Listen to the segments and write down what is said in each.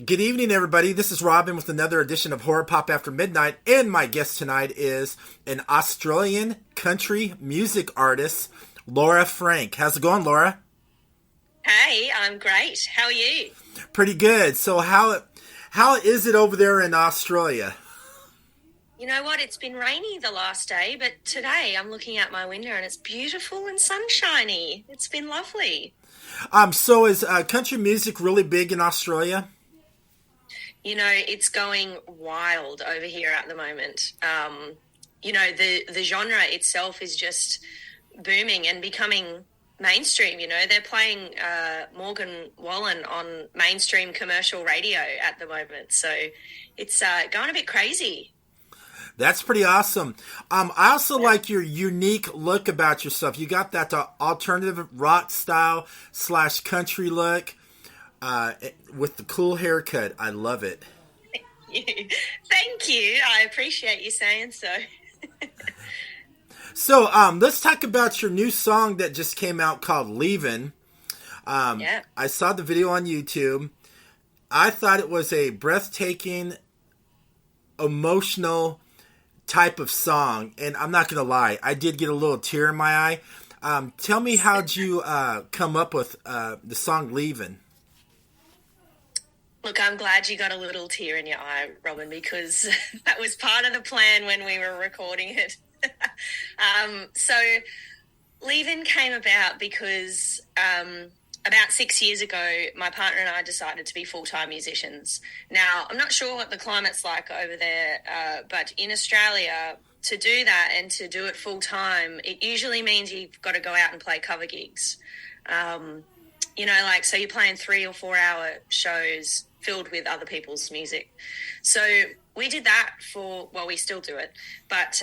Good evening, everybody. This is Robin with another edition of Horror Pop After Midnight, and my guest tonight is an Australian country music artist, Laura Frank. How's it going, Laura? Hey, I'm great. How are you? Pretty good. So, how is it over there in Australia? You know what? It's been rainy the last day, but today I'm looking out my window and it's beautiful and sunshiny. It's been lovely. So is country music really big in Australia? You know, it's going wild over here at the moment. The genre itself is just booming and becoming mainstream. You know, they're playing Morgan Wallen on mainstream commercial radio at the moment. So it's going a bit crazy. That's pretty awesome. I also like your unique look about yourself. You got that alternative rock style / country look with the cool haircut. I love it. Thank you. I appreciate you saying so. So let's talk about your new song that just came out called Leavin. Yeah. I saw the video on YouTube. I thought it was a breathtaking, emotional type of song, and I'm not gonna lie, I did get a little tear in my eye. Tell me, how'd you come up with the song Leavin'? Look, I'm glad you got a little tear in your eye, Robin, because that was part of the plan when we were recording it. So Leavin came about because about 6 years ago, my partner and I decided to be full-time musicians. Now, I'm not sure what the climate's like over there, but in Australia, to do that and to do it full-time, it usually means you've got to go out and play cover gigs. So you're playing 3 or 4 hour shows filled with other people's music. So we did that we still do it, but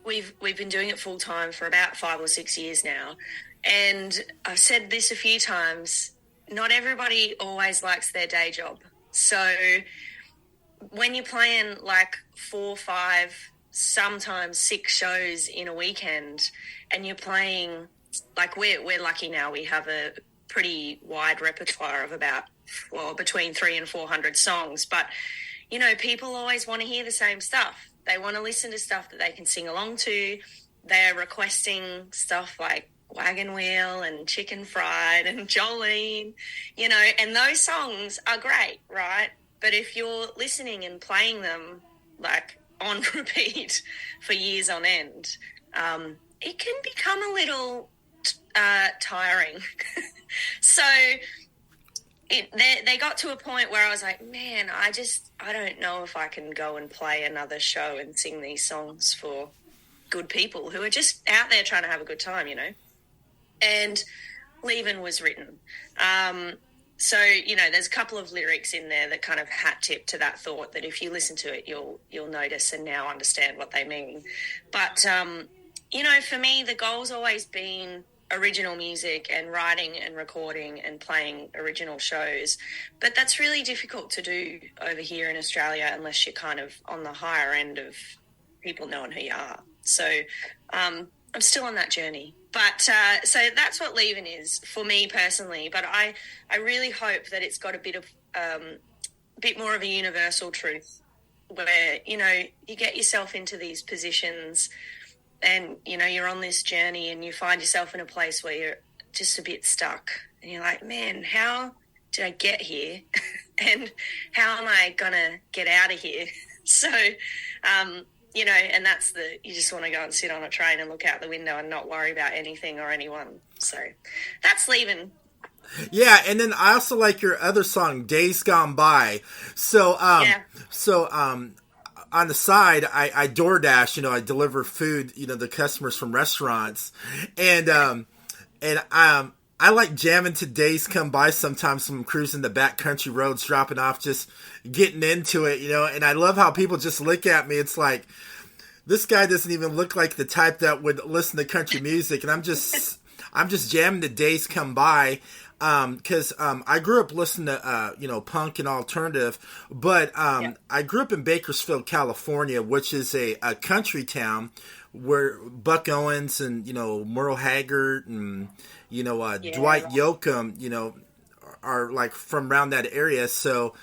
we've been doing it full-time for about 5 or 6 years now. And I've said this a few times, not everybody always likes their day job. So when you're playing like 4, 5, sometimes 6 shows in a weekend, and you're playing, like we're lucky now, we have a pretty wide repertoire of between 300 and 400 songs. But, you know, people always want to hear the same stuff. They want to listen to stuff that they can sing along to. They're requesting stuff like Wagon Wheel and Chicken Fried and Jolene, you know, and those songs are great, right? But if you're listening and playing them like on repeat for years on end, it can become a little tiring. So they got to a point where I was like, man, I don't know if I can go and play another show and sing these songs for good people who are just out there trying to have a good time, you know. And Leavin was written. So, you know, there's a couple of lyrics in there that kind of hat tip to that thought, that if you listen to it, you'll notice and now understand what they mean. But, you know, for me, the goal's always been original music and writing and recording and playing original shows. But that's really difficult to do over here in Australia unless you're kind of on the higher end of people knowing who you are. So I'm still on that journey. But so that's what Leavin is for me personally. But I really hope that it's got a bit more of a universal truth where, you know, you get yourself into these positions and, you know, you're on this journey and you find yourself in a place where you're just a bit stuck. And you're like, man, how did I get here? And how am I going to get out of here? So, you know, and you just want to go and sit on a train and look out the window and not worry about anything or anyone. So that's Leavin'. Yeah, and then I also like your other song, Days Gone By. So, on the side, I DoorDash, you know, I deliver food, you know, the customers from restaurants. And I like jamming to Days Come By sometimes when I'm cruising the backcountry roads, dropping off, just getting into it, you know. And I love how people just look at me. It's like, this guy doesn't even look like the type that would listen to country music. And I'm just jamming to Days Come By. Because I grew up listening to punk and alternative, but I grew up in Bakersfield, California, which is a country town where Buck Owens and Merle Haggard and Dwight Yoakam are like from around that area. So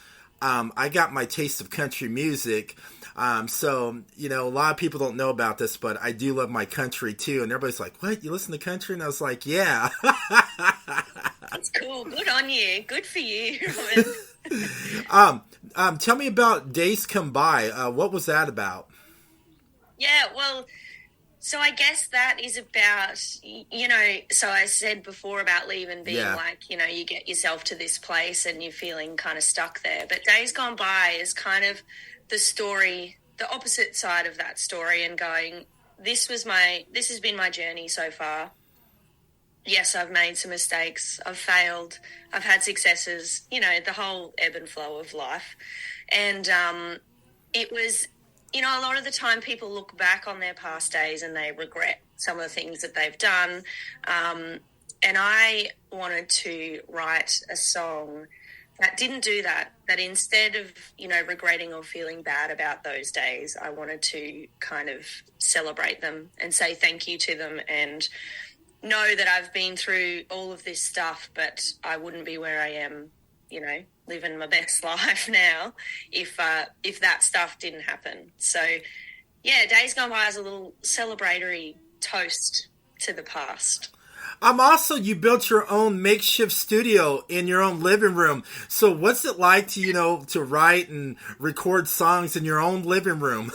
I got my taste of country music. So, you know, a lot of people don't know about this, but I do love my country too. And everybody's like, what? You listen to country? And I was like, yeah. That's cool. Good on you. Good for you, Robin. Tell me about Days Come By. What was that about? Yeah, well, so I guess that is about, you know, so I said before about Leavin being Yeah. like, you know, you get yourself to this place and you're feeling kind of stuck there. But Days Gone By is kind of the story, the opposite side of that story, and going, this has been my journey so far. Yes, I've made some mistakes. I've failed. I've had successes, you know, the whole ebb and flow of life. And it was, you know, a lot of the time people look back on their past days and they regret some of the things that they've done. And I wanted to write a song that didn't do that, that instead of, you know, regretting or feeling bad about those days, I wanted to kind of celebrate them and say thank you to them, and know that I've been through all of this stuff, but I wouldn't be where I am, you know, living my best life now if that stuff didn't happen. So, yeah, Days Gone By is a little celebratory toast to the past. Also, you built your own makeshift studio in your own living room. So what's it like to, you know, to write and record songs in your own living room?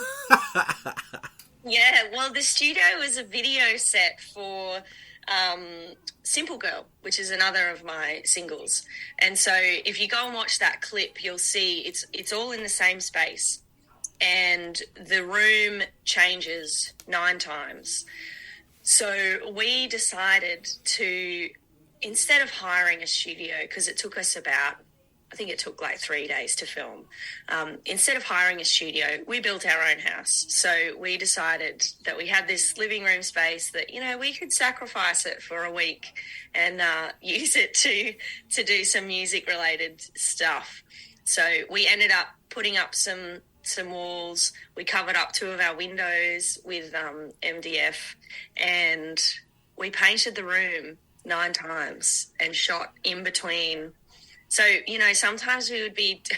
Yeah, well, the studio was a video set for Simple Girl, which is another of my singles. And so if you go and watch that clip, you'll see it's all in the same space. And the room changes 9 times. So we decided to, instead of hiring a studio, because it took us about, I think it took like 3 days to film. Instead of hiring a studio, we built our own house. So we decided that we had this living room space that, you know, we could sacrifice it for a week and use it to do some music-related stuff. So we ended up putting up some walls. We covered up 2 of our windows with MDF, and we painted the room 9 times and shot in between. So, you know, sometimes we would paint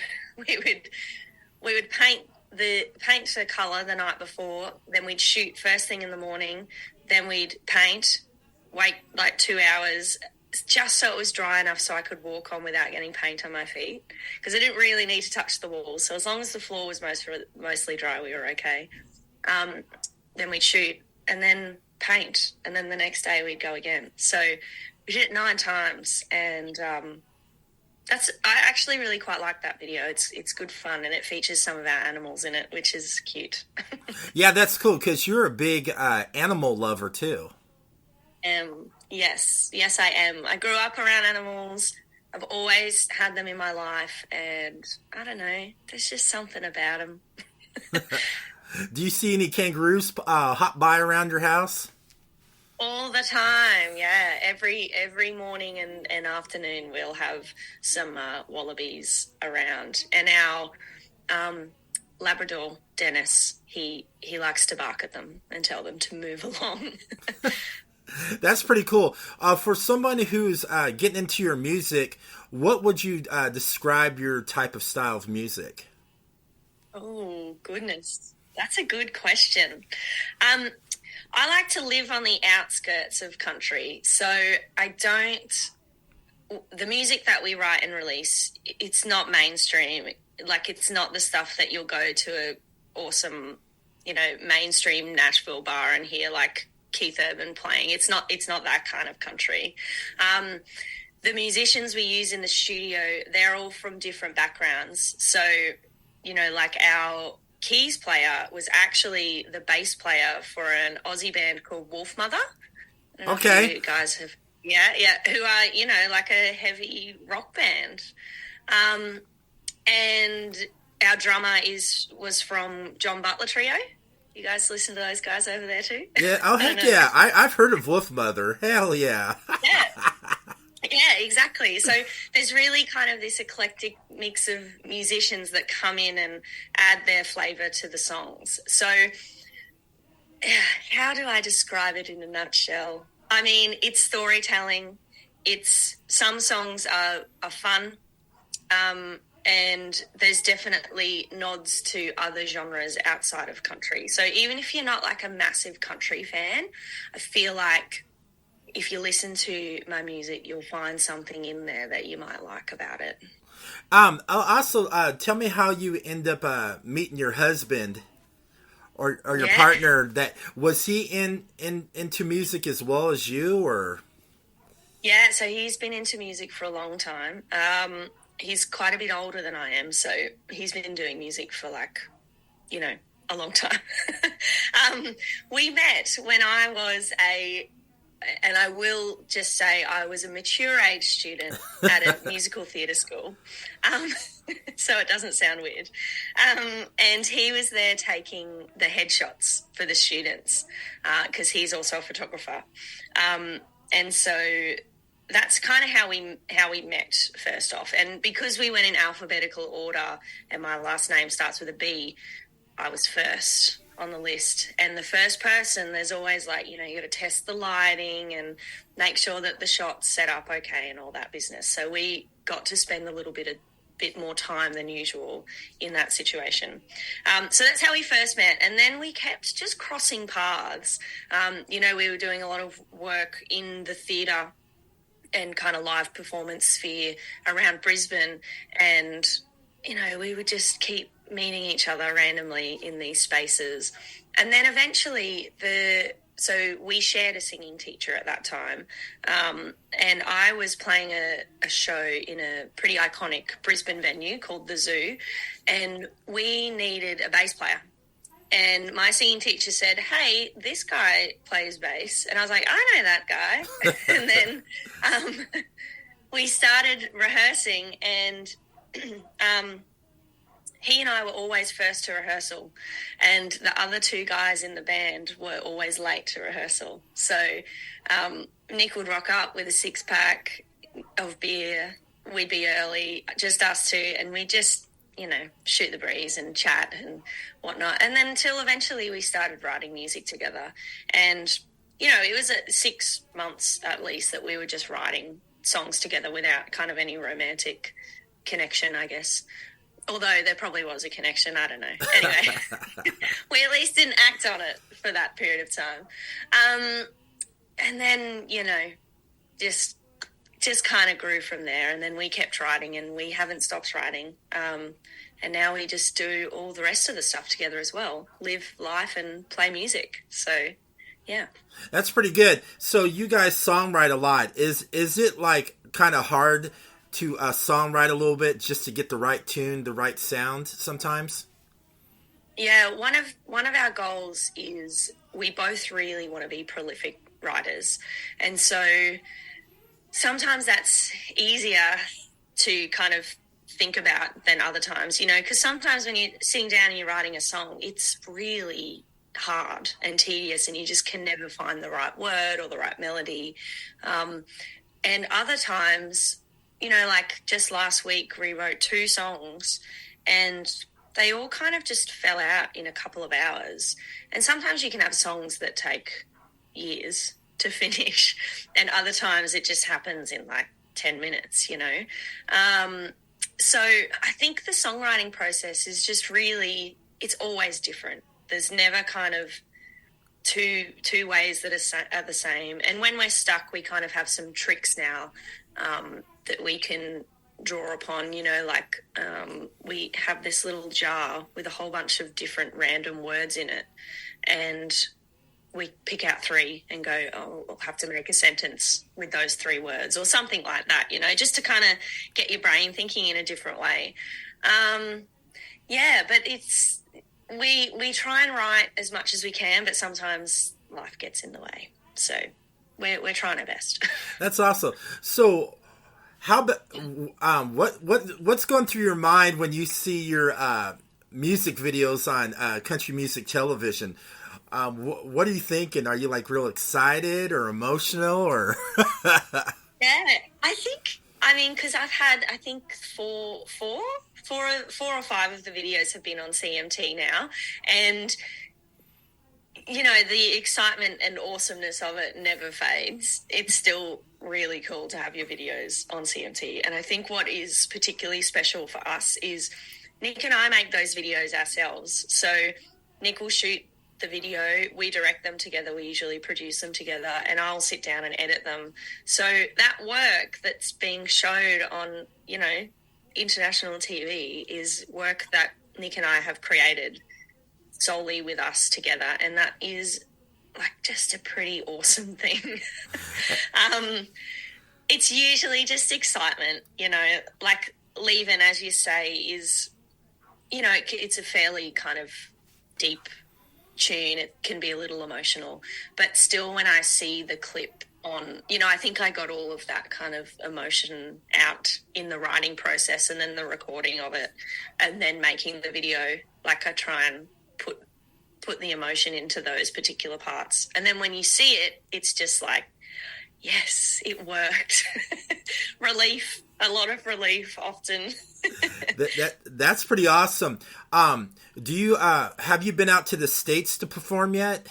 the colour the night before, then we'd shoot first thing in the morning, then we'd paint, wait like 2 hours just so it was dry enough so I could walk on without getting paint on my feet, because I didn't really need to touch the walls. So as long as the floor was mostly dry, we were okay. Then we'd shoot and then paint, and then the next day we'd go again. So we did it 9 times, and I actually really quite like that video. It's good fun, and it features some of our animals in it, which is cute. Yeah, that's cool because you're a big animal lover too. Yes, I am. I grew up around animals. I've always had them in my life, and I don't know, there's just something about them. Do you see any kangaroos hop by around your house? All the time, yeah. Every morning and afternoon we'll have some wallabies around. And our Labrador, Dennis, he likes to bark at them and tell them to move along. That's pretty cool. For somebody who's getting into your music, what would you describe your type of style of music? Oh, goodness. That's a good question. I like to live on the outskirts of country, so the music that we write and release, it's not mainstream. Like, it's not the stuff that you'll go to a awesome, you know, mainstream Nashville bar and hear like Keith Urban playing. It's not that kind of country. The musicians we use in the studio, they're all from different backgrounds. So, you know, like our keys player was actually the bass player for an Aussie band called Wolf Mother. I don't know Okay. if you guys have, who are, you know, like a heavy rock band. And our drummer was from John Butler Trio. You guys listen to those guys over there too? Yeah. Oh, heck yeah. I've heard of Wolf Mother. Hell yeah. Yeah. Yeah, exactly. So there's really kind of this eclectic mix of musicians that come in and add their flavour to the songs. So how do I describe it in a nutshell? I mean, it's storytelling. it's some songs are fun, and there's definitely nods to other genres outside of country. So even if you're not like a massive country fan, I feel like if you listen to my music, you'll find something in there that you might like about it. Also, tell me how you end up meeting your husband or your Yeah. partner. That was he into music as well as you, or? Yeah, so he's been into music for a long time. He's quite a bit older than I am, so he's been doing music for like, you know, a long time. We met when I was and I will just say I was a mature age student at a musical theatre school. Um, so it doesn't sound weird. And he was there taking the headshots for the students because he's also a photographer. And so that's kind of how we met first off. And because we went in alphabetical order and my last name starts with a B, I was first on the list. And the first person, there's always like, you got to test the lighting and make sure that the shot's set up okay and all that business. So we got to spend a bit more time than usual in that situation. So that's how we first met. And then we kept just crossing paths. We were doing a lot of work in the theatre and kind of live performance sphere around Brisbane. And, we would just keep meeting each other randomly in these spaces. And then eventually so we shared a singing teacher at that time. And I was playing a show in a pretty iconic Brisbane venue called The Zoo. And we needed a bass player. And my singing teacher said, "Hey, this guy plays bass." And I was like, "I know that guy." And then we started rehearsing, and he and I were always first to rehearsal, and the other two guys in the band were always late to rehearsal. So Nick would rock up with a 6-pack of beer. We'd be early, just us two, and we just, shoot the breeze and chat and whatnot. And then until eventually we started writing music together. And, it was 6 months at least that we were just writing songs together without kind of any romantic connection, I guess. Although there probably was a connection, I don't know. Anyway, we at least didn't act on it for that period of time. And then, just kind of grew from there. And then we kept writing and we haven't stopped writing. And now we just do all the rest of the stuff together as well. Live life and play music. So, yeah. That's pretty good. So you guys songwrite a lot. Is it like kind of hard to songwrite a little bit just to get the right tune, the right sound sometimes? Yeah, one of our goals is we both really want to be prolific writers. And so sometimes that's easier to kind of think about than other times, because sometimes when you're sitting down and you're writing a song, it's really hard and tedious and you just can never find the right word or the right melody. And other times, like just last week, we wrote 2 songs and they all kind of just fell out in a couple of hours. And sometimes you can have songs that take years to finish, and other times it just happens in like 10 minutes, So I think the songwriting process is just really, it's always different. There's never kind of two ways that are the same. And when we're stuck, we kind of have some tricks now that we can draw upon, we have this little jar with a whole bunch of different random words in it, and we pick out 3 and go, oh, we'll have to make a sentence with those 3 words or something like that, just to kind of get your brain thinking in a different way. But it's, we try and write as much as we can, but sometimes life gets in the way. So we're trying our best. That's awesome. So how what's going through your mind when you see your music videos on country music television? What are you thinking? Are you like real excited or emotional or? Yeah, because I've had, I think 4 or 5 of the videos have been on CMT now. And, you know, the excitement and awesomeness of it never fades. It's still really cool to have your videos on CMT. And I think what is particularly special for us is Nick and I make those videos ourselves. So Nick will shoot the video, we direct them together, we usually produce them together, and I'll sit down and edit them. So that work that's being showed on, you know, international TV is work that Nick and I have created solely with us together, and that is like just a pretty awesome thing. It's usually just excitement, you know, like Leavin, as you say, is, you know, it's a fairly kind of deep tune. It can be a little emotional, but still when I see the clip on, you know, I think I got all of that kind of emotion out in the writing process and then the recording of it and then making the video. Like I try and put the emotion into those particular parts. And then when you see it, it's just like, yes, it worked. Relief, a lot of relief often. That's pretty awesome. Do you have you been out to the States to perform yet?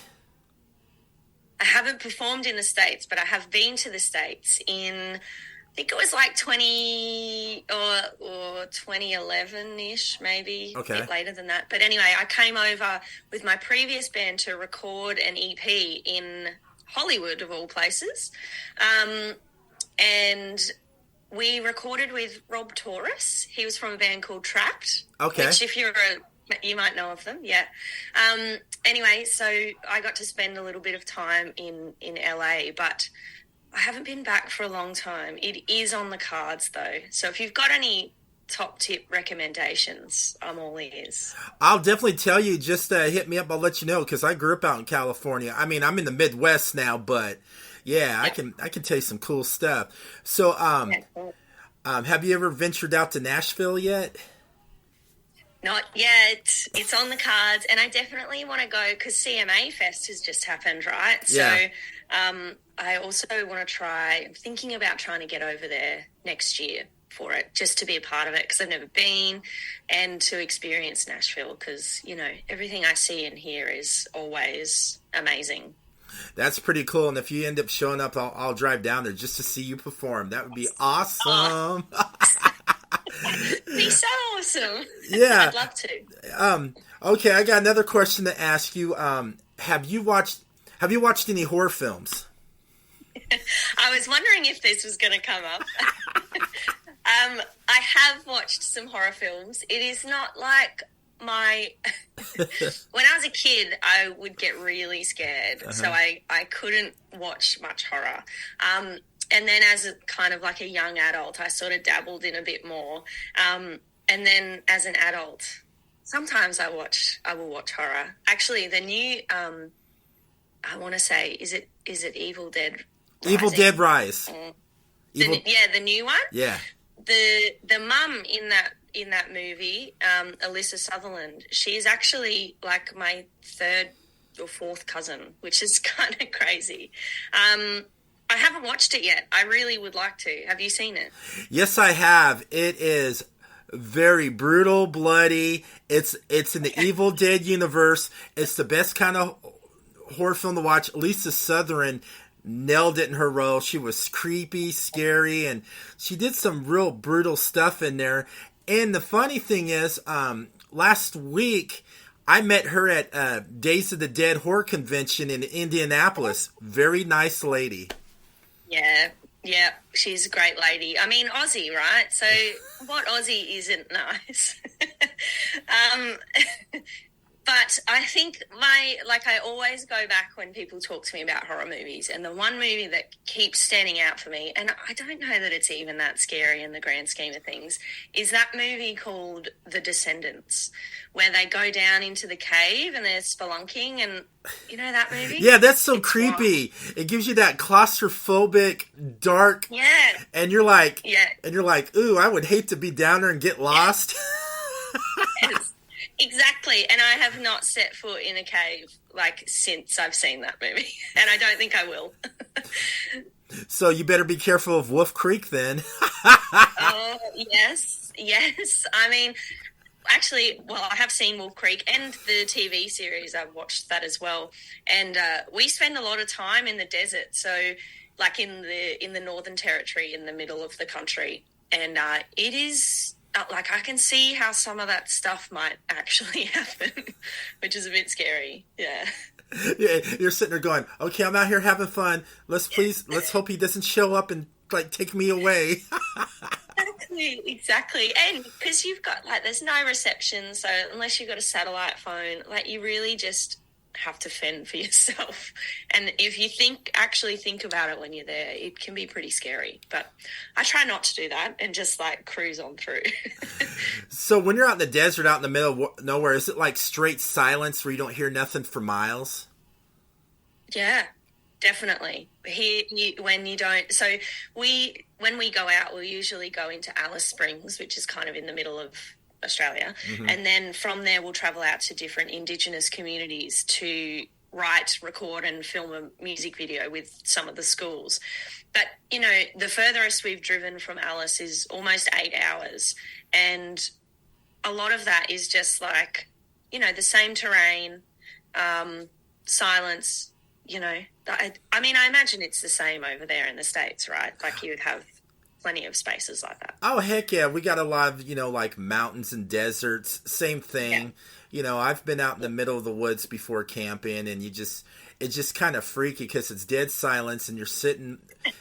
I haven't performed in the States, but I have been to the States in, I think it was like 20 or 2011-ish, maybe a bit later than that. But anyway, I came over with my previous band to record an EP in Hollywood, of all places. And we recorded with Rob Taurus. He was from a band called Trapped. Okay. Which you might know of them, yeah. Anyway, so I got to spend a little bit of time in LA, but I haven't been back for a long time. It is on the cards, though. So if you've got any top tip recommendations, I'm all ears. I'll definitely tell you. Just hit me up. I'll let you know, because I grew up out in California. I mean, I'm in the Midwest now, but yeah, I can tell you some cool stuff. So, Cool. Have you ever ventured out to Nashville yet? Not yet. It's on the cards, and I definitely want to go because CMA Fest has just happened, right? Yeah. So I also want to try. I'm thinking about trying to get over there next year for it, just to be a part of it, because I've never been, and to experience Nashville, because, you know, everything I see and hear is always amazing. That's pretty cool. And if you end up showing up, I'll drive down there just to see you perform. That would be awesome. It'd be so awesome. Yeah. I'd love to. Okay, I got another question to ask you. Have you watched any horror films? I was wondering if this was going to come up. I have watched some horror films. It is not like my... When I was a kid, I would get really scared. Uh-huh. So I couldn't watch much horror. And then as a kind of like a young adult, I sort of dabbled in a bit more. And then as an adult, sometimes I will watch horror. Actually, the new, I want to say, is it Evil Dead Rising? Evil Dead Rise. The new one? Yeah. The mum in that movie, Alyssa Sutherland, she's actually like my third or fourth cousin, which is kind of crazy. I haven't watched it yet. I really would like to. Have you seen it? Yes, I have. It is very brutal, bloody. It's in the Evil Dead universe. It's the best kind of horror film to watch. Lisa Sutherland nailed it in her role. She was creepy, scary, and she did some real brutal stuff in there. And the funny thing is, last week I met her at Days of the Dead Horror Convention in Indianapolis. Very nice lady. Yeah, she's a great lady. I mean, Aussie, right? So what Aussie isn't nice? But I think I always go back when people talk to me about horror movies, and the one movie that keeps standing out for me, and I don't know that it's even that scary in the grand scheme of things, is that movie called The Descendants, where they go down into the cave and they're spelunking, and you know that movie? Yeah, that's so creepy. It gives you that claustrophobic, dark, and you're like, ooh, I would hate to be down there and get lost. Yes. Exactly, and I have not set foot in a cave since I've seen that movie, and I don't think I will. So you better be careful of Wolf Creek then. Oh, yes. I mean, actually, well, I have seen Wolf Creek and the TV series. I've watched that as well. And we spend a lot of time in the desert. So like in the Northern Territory, in the middle of the country. And it is like, I can see how some of that stuff might actually happen, which is a bit scary. Yeah. Yeah, you're sitting there going, okay, I'm out here having fun. Let's hope he doesn't show up and like take me away. Exactly. And because you've got like, there's no reception. So unless you've got a satellite phone, like you really just have to fend for yourself. And if you actually think about it when you're there, it can be pretty scary. But I try not to do that and just like cruise on through. So when you're out in the desert, out in the middle of nowhere, is it like straight silence where you don't hear nothing for miles? Yeah, definitely. Here, when you don't, so when we go out, we'll usually go into Alice Springs, which is kind of in the middle of Australia, and then from there we'll travel out to different Indigenous communities to write, record, and film a music video with some of the schools. But you know, the furthest we've driven from Alice is almost 8 hours, and a lot of that is just like, you know, the same terrain, silence. You know, I mean, I imagine it's the same over there in the States, right? Like you would have plenty of spaces like that. Oh, heck yeah. We got a lot of, you know, like mountains and deserts. Same thing. Yeah. You know, I've been out in the middle of the woods before camping, and it's just kind of freaky because it's dead silence, and you're sitting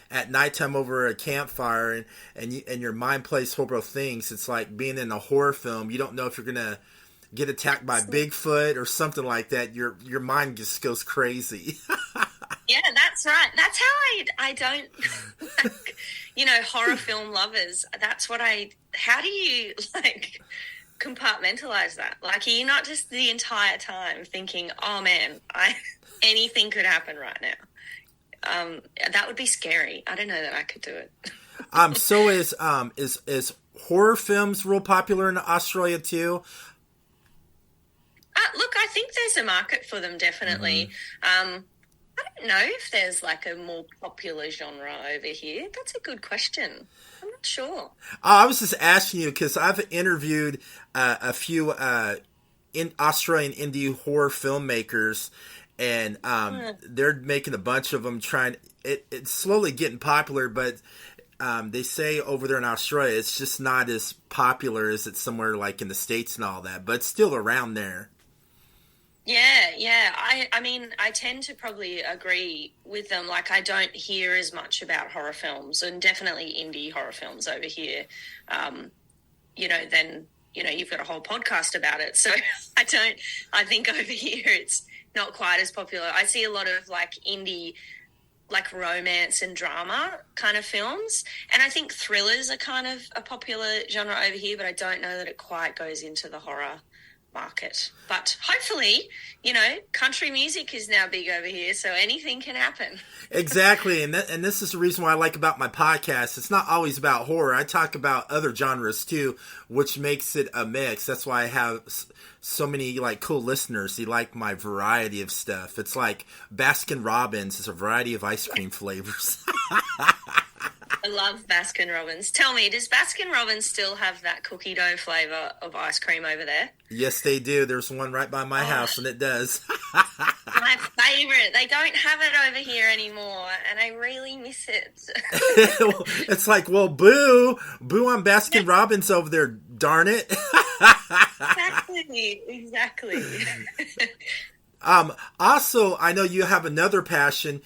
at nighttime over a campfire, and your mind plays horrible things. It's like being in a horror film. You don't know if you're going to get attacked by Bigfoot or something like that. Your mind just goes crazy. Yeah, that's right. That's how I don't, like, you know, horror film lovers. That's what how do you like compartmentalize that? Like, are you not just the entire time thinking, oh man, anything could happen right now? That would be scary. I don't know that I could do it. So is horror films real popular in Australia too? Look, I think there's a market for them, definitely. I don't know if there's like a more popular genre over here. That's a good question. I'm not sure. I was just asking you because I've interviewed a few in Australian indie horror filmmakers, and they're making a bunch of them. It's slowly getting popular, but they say over there in Australia, it's just not as popular as it's somewhere like in the States and all that, but it's still around there. Yeah. I mean, I tend to probably agree with them. Like, I don't hear as much about horror films, and definitely indie horror films over here. You know, then, you know, you've got a whole podcast about it. So I think over here it's not quite as popular. I see a lot of like indie, like romance and drama kind of films. And I think thrillers are kind of a popular genre over here, but I don't know that it quite goes into the horror market. But hopefully, you know, country music is now big over here, so anything can happen. Exactly, and this is the reason why I like about my podcast. It's not always about horror. I talk about other genres too, which makes it a mix. That's why I have so many like cool listeners. They like my variety of stuff. It's like Baskin Robbins is a variety of ice cream flavors. I love Baskin Robbins. Tell me, does Baskin Robbins still have that cookie dough flavor of ice cream over there? Yes, they do. There's one right by my house, and it does. My favorite. They don't have it over here anymore, and I really miss it. It's like, well, boo on Baskin Robbins over there, darn it. Exactly. Also, I know you have another passion.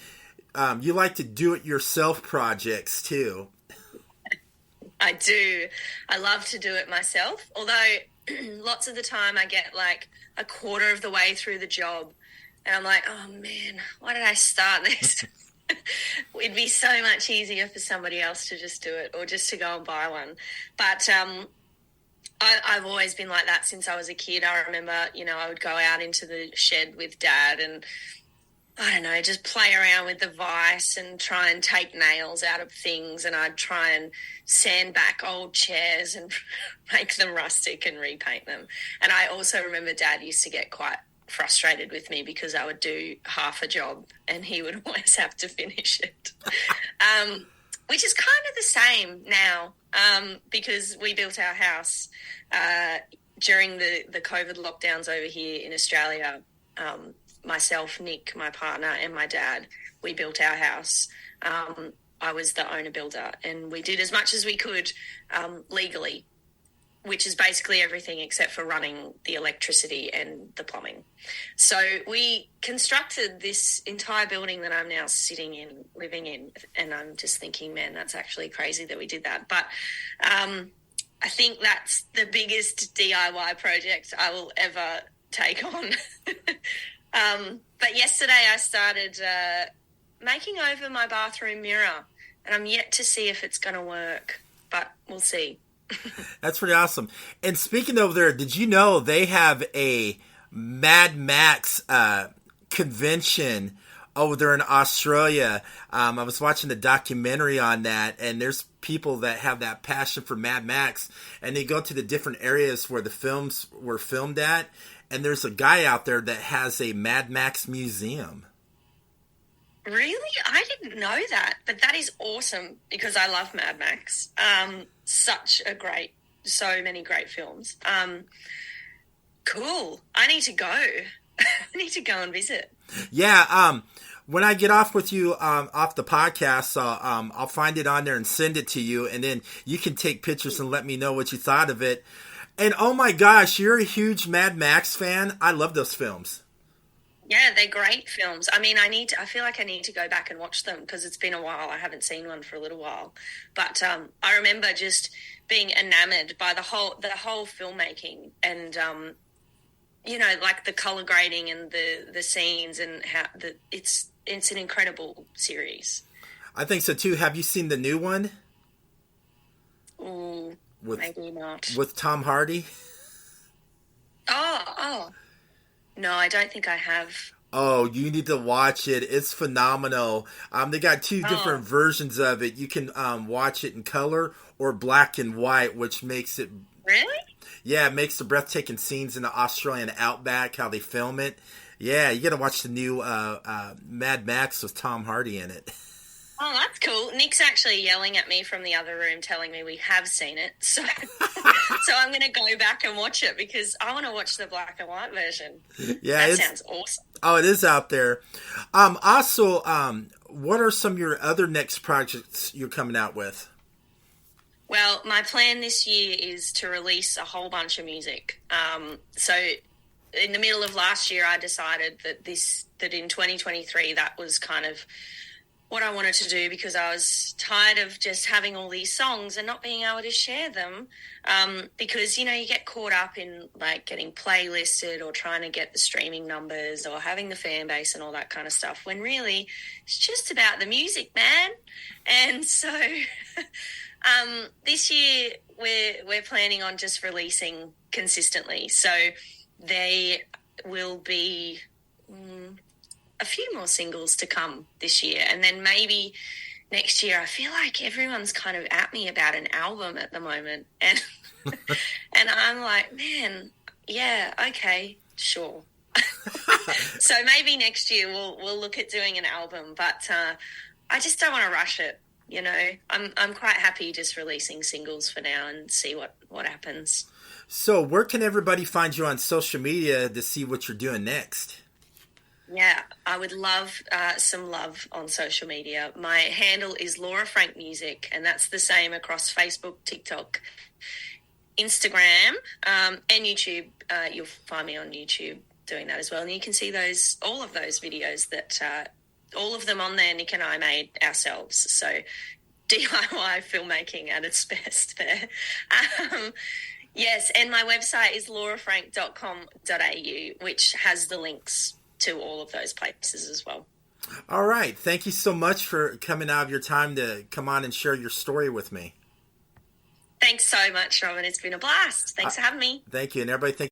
You like to do-it-yourself projects, too. I do. I love to do it myself, although lots of the time I get like a quarter of the way through the job and I'm like, oh man, why did I start this? It'd be so much easier for somebody else to just do it or just to go and buy one. But I've always been like that since I was a kid. I remember, you know, I would go out into the shed with Dad and I don't know, just play around with the vise and try and take nails out of things, and I'd try and sand back old chairs and make them rustic and repaint them. And I also remember Dad used to get quite frustrated with me because I would do half a job and he would always have to finish it, which is kind of the same now because we built our house during the COVID lockdowns over here in Australia, myself, Nick, my partner, and my dad, we built our house. I was the owner builder, and we did as much as we could legally, which is basically everything except for running the electricity and the plumbing. So we constructed this entire building that I'm now sitting in, living in, and I'm just thinking, man, that's actually crazy that we did that. But I think that's the biggest DIY project I will ever take on. But yesterday I started making over my bathroom mirror, and I'm yet to see if it's going to work, but we'll see. That's pretty awesome. And speaking over there, did you know they have a Mad Max convention over there in Australia? I was watching the documentary on that, and there's people that have that passion for Mad Max, and they go to the different areas where the films were filmed at, and there's a guy out there that has a Mad Max museum. Really? I didn't know that, but that is awesome because I love Mad Max. So many great films. Cool. I need to go. I need to go and visit. Yeah. When I get off with you off the podcast, I'll find it on there and send it to you, and then you can take pictures and let me know what you thought of it. And oh my gosh, you're a huge Mad Max fan. I love those films. Yeah, they're great films. I mean, I feel like I need to go back and watch them because it's been a while. I haven't seen one for a little while. But I remember just being enamored by the whole filmmaking and, like the color grading and the scenes and how it's an incredible series. I think so too. Have you seen the new one? Ooh, maybe not. With Tom Hardy? Oh. No, I don't think I have. Oh, you need to watch it. It's phenomenal. They got two different versions of it. You can watch it in color or black and white, which makes it... Really? Yeah, it makes the breathtaking scenes in the Australian outback, how they film it. Yeah, you got to watch the new Mad Max with Tom Hardy in it. Oh, that's cool. Nick's actually yelling at me from the other room telling me we have seen it. So so I'm going to go back and watch it because I want to watch the black and white version. Yeah, that sounds awesome. Oh, it is out there. Also, what are some of your other next projects you're coming out with? Well, my plan this year is to release a whole bunch of music. So in the middle of last year, I decided that in 2023, that was kind of what I wanted to do because I was tired of just having all these songs and not being able to share them because, you get caught up in like getting playlisted or trying to get the streaming numbers or having the fan base and all that kind of stuff when really it's just about the music, man. And so this year we're planning on just releasing consistently. So they will be... a few more singles to come this year, and then maybe next year. I feel like everyone's kind of at me about an album at the moment, and and I'm like, man, yeah, okay, sure. So maybe next year we'll look at doing an album, but I just don't want to rush it. I'm quite happy just releasing singles for now and see what happens. So where can everybody find you on social media to see what you're doing next? Yeah, I would love some love on social media. My handle is Laura Frank Music, and that's the same across Facebook, TikTok, Instagram, and YouTube. You'll find me on YouTube doing that as well. And you can see all of those videos that all of them on there, Nick and I made ourselves. So DIY filmmaking at its best there. Yes, and my website is laurafrank.com.au, which has the links to all of those places as well. All right. Thank you so much for coming out of your time to come on and share your story with me. Thanks so much, Robin. It's been a blast. Thanks for having me. Thank you. And everybody, thank